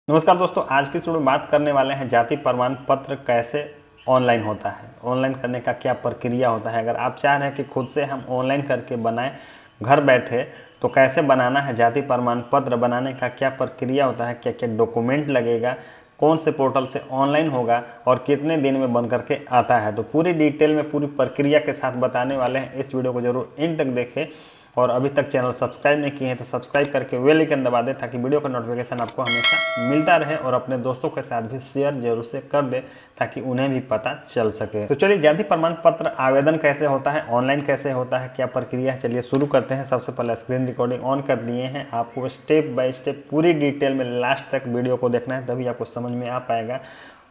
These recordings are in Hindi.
नमस्कार दोस्तों, आज की वीडियो में बात करने वाले हैं जाति प्रमाण पत्र कैसे ऑनलाइन होता है। ऑनलाइन करने का क्या प्रक्रिया होता है। अगर आप चाह रहे हैं कि खुद से हम ऑनलाइन करके बनाएं घर बैठे, तो कैसे बनाना है, जाति प्रमाण पत्र बनाने का क्या प्रक्रिया होता है, क्या क्या डॉक्यूमेंट लगेगा, कौन से पोर्टल से ऑनलाइन होगा और कितने दिन में बन करके आता है, तो पूरी डिटेल में पूरी प्रक्रिया के साथ बताने वाले हैं। इस वीडियो को जरूर एंड तक देखें और अभी तक चैनल सब्सक्राइब नहीं किए हैं तो सब्सक्राइब करके बेल आइकन दबा दें ताकि वीडियो का नोटिफिकेशन आपको हमेशा मिलता रहे, और अपने दोस्तों के साथ भी शेयर जरूर से कर दें ताकि उन्हें भी पता चल सके। तो चलिए, जाति प्रमाण पत्र आवेदन कैसे होता है, ऑनलाइन कैसे होता है, क्या प्रक्रिया है, चलिए शुरू करते हैं। सबसे पहले स्क्रीन रिकॉर्डिंग ऑन कर दिए हैं। आपको स्टेप बाय स्टेप पूरी डिटेल में लास्ट तक वीडियो को देखना है, तभी आपको समझ में आ पाएगा,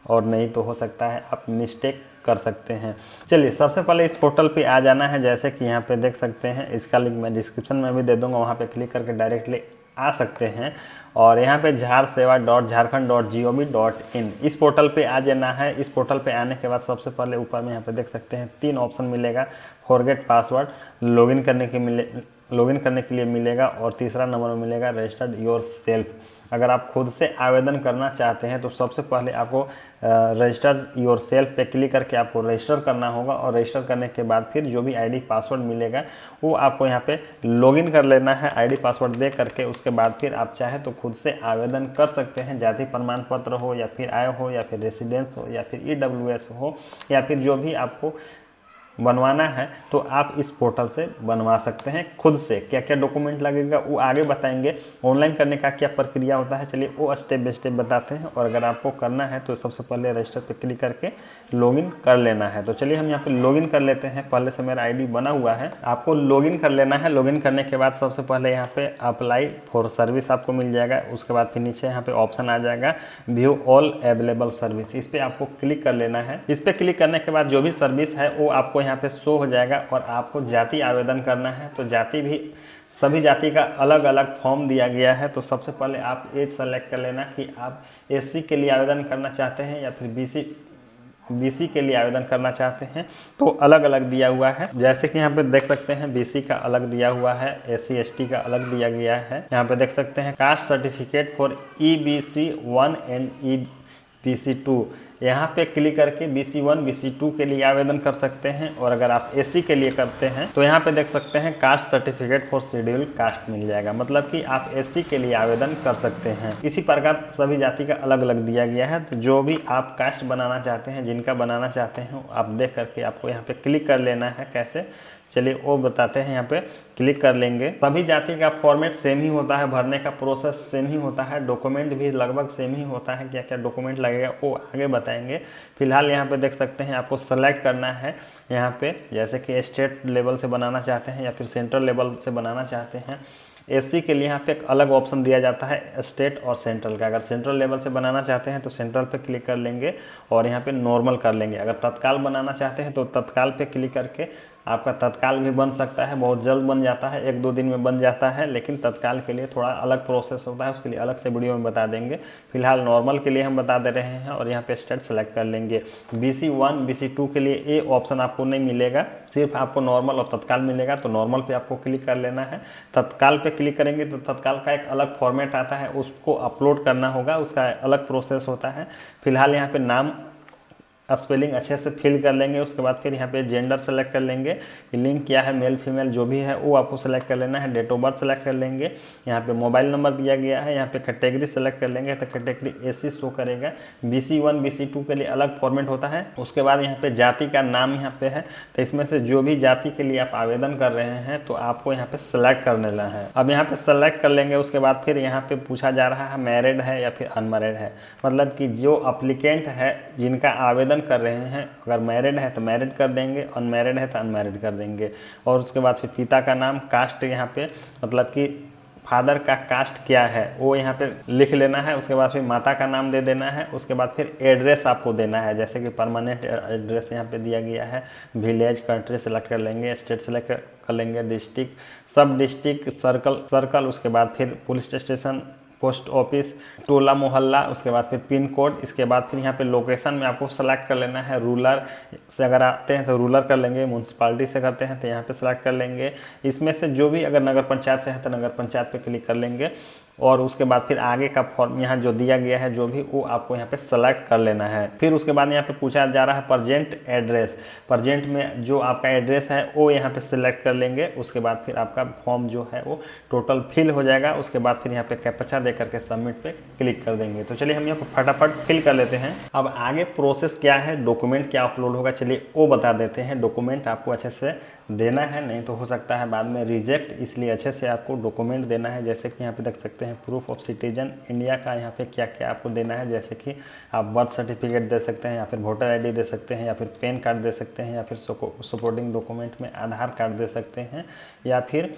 और नहीं तो हो सकता है आप मिस्टेक कर सकते हैं। चलिए, सबसे पहले इस पोर्टल पे आ जाना है। जैसे कि यहाँ पे देख सकते हैं, इसका लिंक मैं डिस्क्रिप्शन में भी दे दूंगा, वहाँ पे क्लिक करके डायरेक्टली आ सकते हैं। और यहाँ पे झारसेवा.झारखंड.gov.in इस पोर्टल पे आ जाना है। इस पोर्टल पे आने के बाद सबसे पहले ऊपर में यहाँ पे देख सकते हैं 3 ऑप्शन मिलेगा। फॉरगेट पासवर्ड, लॉगिन करने के लिए मिलेगा, और तीसरा नंबर में मिलेगा रजिस्टर्ड योर सेल्फ। अगर आप खुद से आवेदन करना चाहते हैं तो सबसे पहले आपको रजिस्टर योर सेल्फ पे क्लिक करके आपको रजिस्टर करना होगा, और रजिस्टर करने के बाद फिर जो भी आईडी पासवर्ड मिलेगा वो आपको यहाँ पे लॉगिन कर लेना है आईडी पासवर्ड दे करके। उसके बाद फिर आप चाहे तो खुद से आवेदन कर सकते हैं। जाति प्रमाण पत्र हो या फिर आय हो या फिर रेसिडेंस हो या फिर EWS हो या फिर जो भी आपको बनवाना है, तो आप इस पोर्टल से बनवा सकते हैं खुद से। क्या क्या डॉक्यूमेंट लगेगा वो आगे बताएंगे। ऑनलाइन करने का क्या प्रक्रिया होता है, चलिए वो स्टेप बाय स्टेप बताते हैं। और अगर आपको करना है तो सबसे पहले रजिस्टर पे क्लिक करके लॉगिन कर लेना है। तो चलिए हम यहाँ पे लॉगिन कर लेते हैं। पहले से मेरा आईडी बना हुआ है, आपको लॉगिन कर लेना है। लॉगिन करने के बाद सबसे पहले यहाँ पे अप्लाई फॉर सर्विस आपको मिल जाएगा। उसके बाद फिर नीचे यहाँ पे ऑप्शन आ जाएगा व्यू ऑल अवेलेबल सर्विस, इस पर आपको क्लिक कर लेना है। इस पर क्लिक करने के बाद जो भी सर्विस है वो आपको यहाँ पे शो हो जाएगा। और आपको जाति आवेदन करना है तो जाति भी सभी जाति का अलग अलग फॉर्म दिया गया है। तो सबसे पहले आप एज सेलेक्ट कर लेना कि आप SC के लिए आवेदन करना चाहते हैं या फिर BC के लिए आवेदन करना चाहते हैं, तो अलग अलग दिया हुआ है। जैसे कि यहाँ पे देख सकते हैं BC का अलग दिया हुआ है, SC ST का अलग दिया गया है। यहाँ पे देख सकते हैं caste certificate for EBC 1 and EBC 2, यहाँ पे क्लिक करके BC 1 BC 2 के लिए आवेदन कर सकते हैं। और अगर आप SC के लिए करते हैं तो यहाँ पे देख सकते हैं caste certificate for schedule caste मिल जाएगा, मतलब कि आप SC के लिए आवेदन कर सकते हैं। इसी प्रकार सभी जाति का अलग अलग दिया गया है। तो जो भी आप कास्ट बनाना चाहते हैं, जिनका बनाना चाहते हैं, आप देख करके आपको यहाँ पे क्लिक कर लेना है। कैसे, चलिए वो बताते हैं। यहाँ पे क्लिक कर लेंगे। सभी जाति का फॉर्मेट सेम ही होता है, भरने का प्रोसेस सेम ही होता है, डॉक्यूमेंट भी लगभग सेम ही होता है। क्या क्या डॉक्यूमेंट लगेगा वो आगे बताएंगे। फिलहाल यहाँ पे देख सकते हैं आपको सेलेक्ट करना है। यहाँ पे जैसे कि स्टेट लेवल से बनाना चाहते हैं या फिर सेंट्रल लेवल से बनाना चाहते हैं। SC के लिए यहाँ पे एक अलग ऑप्शन दिया जाता है स्टेट और सेंट्रल का। अगर सेंट्रल लेवल से बनाना चाहते हैं तो सेंट्रल पे क्लिक कर लेंगे और यहाँ पे नॉर्मल कर लेंगे। अगर तत्काल बनाना चाहते हैं तो तत्काल पे क्लिक करके आपका तत्काल भी बन सकता है, बहुत जल्द बन जाता है, 1-2 दिन में बन जाता है। लेकिन तत्काल के लिए थोड़ा अलग प्रोसेस होता है, उसके लिए अलग से वीडियो में बता देंगे। फिलहाल नॉर्मल के लिए हम बता दे रहे हैं। और यहाँ पे स्टेट सेलेक्ट कर लेंगे। BC 1 BC 2 के लिए ये ऑप्शन आपको नहीं मिलेगा, सिर्फ आपको नॉर्मल और तत्काल मिलेगा। तो नॉर्मल पे आपको क्लिक कर लेना है। तत्काल पे क्लिक करेंगे तो तत्काल का एक अलग फॉर्मेट आता है, उसको अपलोड करना होगा, उसका अलग प्रोसेस होता है। फिलहाल यहाँ पे नाम स्पेलिंग अच्छे से फिल कर लेंगे। उसके बाद फिर यहाँ पे जेंडर सेलेक्ट कर लेंगे, लिंग क्या है, मेल फीमेल जो भी है वो आपको सेलेक्ट कर लेना है। डेट ऑफ बर्थ सेलेक्ट कर लेंगे। यहाँ पे मोबाइल नंबर दिया गया है। यहाँ पे कैटेगरी सेलेक्ट कर लेंगे तो कैटेगरी SC शो करेगा। BC 1 BC 2 के लिए अलग फॉर्मेट होता है। उसके बाद यहाँ पे जाति का नाम यहाँ पे है, तो इसमें से जो भी जाति के लिए आप आवेदन कर रहे हैं तो आपको यहाँ पे सेलेक्ट कर लेना है। अब यहाँ पे सेलेक्ट कर लेंगे। उसके बाद फिर यहाँ पे पूछा जा रहा है मैरिड है या फिर अनमैरिड है, मतलब कि जो अप्लीकेंट है जिनका आवेदन कर रहे हैं, अगर मैरिड है तो मैरिड कर देंगे, अनमैरिड है तो अनमैरिड कर देंगे। और उसके बाद फिर पिता का नाम, कास्ट यहाँ पे मतलब कि फादर का कास्ट क्या है वो यहाँ पे लिख लेना है। उसके बाद फिर माता का नाम दे देना है। उसके बाद फिर एड्रेस आपको देना है, जैसे कि परमानेंट एड्रेस यहाँ पे दिया गया है। विलेज, कंट्री सेलेक्ट कर लेंगे, स्टेट सेलेक्ट कर लेंगे, डिस्ट्रिक्ट, सब डिस्ट्रिक्ट, सर्कल। उसके बाद फिर पुलिस स्टेशन, पोस्ट ऑफिस, टोला मोहल्ला, उसके बाद फिर पिन कोड। इसके बाद फिर यहाँ पे लोकेशन में आपको सेलेक्ट कर लेना है। रूरल से अगर आते हैं तो रूरल कर लेंगे, म्यूनसिपालिटी से करते हैं तो यहाँ पे सेलेक्ट कर लेंगे। इसमें से जो भी, अगर नगर पंचायत से है तो नगर पंचायत पे क्लिक कर लेंगे। और उसके बाद फिर आगे का फॉर्म यहाँ जो दिया गया है जो भी वो आपको यहाँ पे सेलेक्ट कर लेना है। फिर उसके बाद यहाँ पे पूछा जा रहा है प्रेजेंट एड्रेस, प्रेजेंट में जो आपका एड्रेस है वो यहाँ पे सिलेक्ट कर लेंगे। उसके बाद फिर आपका फॉर्म जो है वो टोटल फिल हो जाएगा। उसके बाद फिर यहाँ पे कैप्चा दे करके सबमिट पे क्लिक कर देंगे। तो चलिए हम यहाँ पे फटाफट फिल कर लेते हैं। अब आगे प्रोसेस क्या है, डॉक्यूमेंट क्या अपलोड होगा, चलिए वो बता देते हैं। डॉक्यूमेंट आपको अच्छे से देना है, नहीं तो हो सकता है बाद में रिजेक्ट, इसलिए अच्छे से आपको डॉक्यूमेंट देना है। जैसे कि यहाँ पे देख सकते हैं प्रूफ ऑफ सिटीजन इंडिया का यहाँ पे क्या क्या आपको देना है। जैसे कि आप बर्थ सर्टिफिकेट दे सकते हैं, या फिर वोटर आईडी दे सकते हैं, या फिर पैन कार्ड दे सकते हैं, या फिर सपोर्टिंग डॉक्यूमेंट में आधार कार्ड दे सकते हैं, या फिर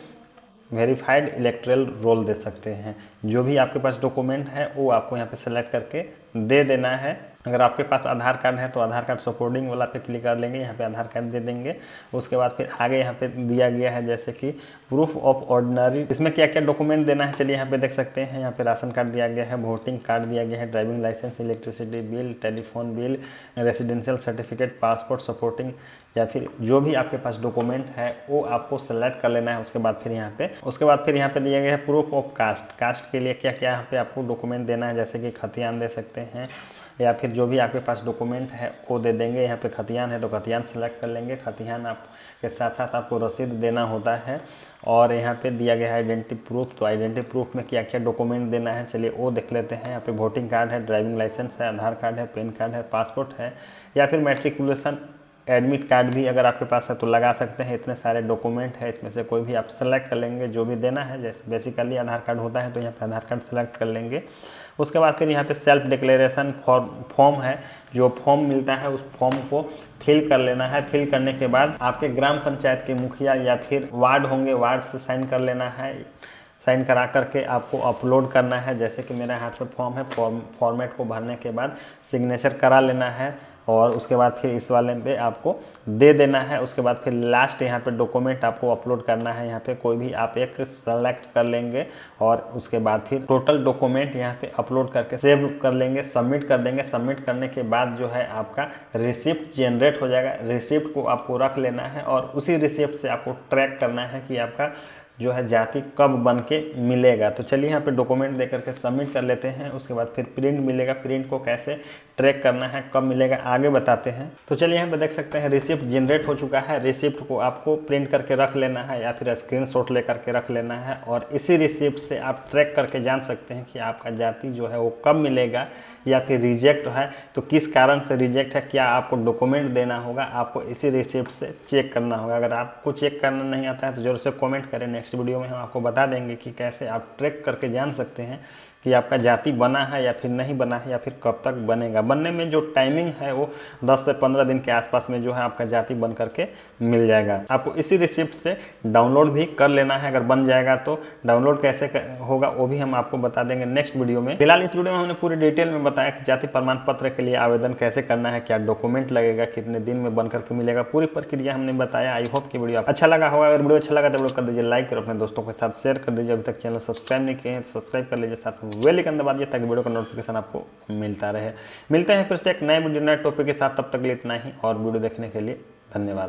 वेरीफाइड इलेक्ट्रल रोल दे सकते हैं। जो भी आपके पास डॉक्यूमेंट है वो आपको यहाँ पे सेलेक्ट करके दे देना है। अगर आपके पास आधार कार्ड है तो आधार कार्ड सपोर्टिंग वाला पे क्लिक कर लेंगे, यहाँ पे आधार कार्ड दे देंगे। उसके बाद फिर आगे यहाँ पे दिया गया है जैसे कि प्रूफ ऑफ ऑर्डिनरी, इसमें क्या क्या डॉक्यूमेंट देना है चलिए यहाँ पे देख सकते हैं। यहाँ पे राशन कार्ड दिया गया है, वोटिंग कार्ड दिया गया है, driving licence, electricity bill, telephone bill, residential certificate, passport, supporting, या फिर जो भी आपके पास डॉक्यूमेंट है वो आपको सेलेक्ट कर लेना है। उसके बाद फिर यहाँ पे दिया गया है प्रूफ ऑफ कास्ट, कास्ट के लिए क्या क्या यहाँ पे आपको डॉक्यूमेंट देना है। जैसे कि खतियान दे सकते हैं, या फिर जो भी आपके पास डॉक्यूमेंट है वो दे देंगे। यहाँ पे खतियान है तो खतियान सेलेक्ट कर लेंगे। खतियान आप के साथ साथ आपको रसीद देना होता है। और यहाँ पे दिया गया है आइडेंटिटी प्रूफ, तो आइडेंटिटी प्रूफ में क्या क्या डॉक्यूमेंट देना है चलिए वो देख लेते हैं। यहाँ पे वोटिंग कार्ड है, ड्राइविंग लाइसेंस है, आधार कार्ड है, पैन कार्ड है, पासपोर्ट है, या फिर मैट्रिकुलेशन एडमिट कार्ड भी अगर आपके पास है तो लगा सकते हैं। इतने सारे डॉक्यूमेंट है, इसमें से कोई भी आप सेलेक्ट कर लेंगे जो भी देना है। जैसे बेसिकली आधार कार्ड होता है तो यहाँ पे आधार कार्ड सेलेक्ट कर लेंगे। उसके बाद फिर यहाँ पे सेल्फ डिक्लेरेशन फॉर्म है, जो फॉर्म मिलता है उस फॉर्म को फिल कर लेना है। फिल करने के बाद आपके ग्राम पंचायत के मुखिया या फिर वार्ड होंगे, वार्ड से साइन कर लेना है। साइन करा करके आपको अपलोड करना है। जैसे कि मेरे हाथ में फॉर्म है, फॉर्मेट को भरने के बाद सिग्नेचर करा लेना है, और उसके बाद फिर इस वाले पे आपको दे देना है। उसके बाद फिर लास्ट यहाँ पे डॉक्यूमेंट आपको अपलोड करना है। यहाँ पे कोई भी आप एक सेलेक्ट कर लेंगे, और उसके बाद फिर टोटल डॉक्यूमेंट यहाँ पे अपलोड करके सेव कर लेंगे, सबमिट कर देंगे। सबमिट करने के बाद जो है आपका रिसिप्ट जनरेट हो जाएगा। रिसिप्ट को आपको रख लेना है, और उसी रिसिप्ट से आपको ट्रैक करना है कि आपका जो है जाति कब बन के मिलेगा। तो चलिए यहाँ पे डॉक्यूमेंट दे करके सबमिट कर लेते हैं। उसके बाद फिर प्रिंट मिलेगा, प्रिंट को कैसे ट्रैक करना है, कब मिलेगा, आगे बताते हैं। तो चलिए यहाँ पे देख सकते हैं रिसिप्ट जनरेट हो चुका है। रिसिप्ट को आपको प्रिंट करके रख लेना है, या फिर स्क्रीनशॉट ले करके रख लेना है, और इसी रिसिप्ट से आप ट्रैक करके जान सकते हैं कि आपका जाति जो है वो कब मिलेगा, या फिर रिजेक्ट है तो किस कारण से रिजेक्ट है, क्या आपको डॉक्यूमेंट देना होगा, आपको इसी रिसिप्ट से चेक करना होगा। अगर आपको चेक करना नहीं आता है तो जरूर से कमेंट करें, नेक्स्ट वीडियो में हम आपको बता देंगे कि कैसे आप ट्रैक करके जान सकते हैं कि आपका जाति बना है या फिर नहीं बना है, या फिर कब तक बनेगा। बनने में जो टाइमिंग है वो 10 से 15 दिन के आसपास में जो है आपका जाति बन करके मिल जाएगा। आपको इसी रिसिप्ट से डाउनलोड भी कर लेना है। अगर बन जाएगा तो डाउनलोड कैसे होगा वो भी हम आपको बता देंगे नेक्स्ट वीडियो में। फिलहाल इस वीडियो में हमने पूरी डिटेल में बताया कि जाति प्रमाण पत्र के लिए आवेदन कैसे करना है, क्या डॉक्यूमेंट लगेगा, कितने दिन में बन करके मिलेगा, पूरी प्रक्रिया हमने बताया। आई होप कि वीडियो अच्छा लगा होगा। अगर वीडियो अच्छा लगा तो वीडियो कर दीजिए लाइक, और अपने दोस्तों के साथ शेयर कर दीजिए। अभी तक चैनल सब्सक्राइब नहीं किए हैं तो सब्सक्राइब कर लीजिए, साथ में बेल आइकन दबा दीजिए ताकि वीडियो का नोटिफिकेशन आपको मिलता रहे। मिलते हैं फिर से एक नए वीडियो नए टॉपिक के साथ, तब तक के लिए इतना ही, और वीडियो देखने के लिए धन्यवाद।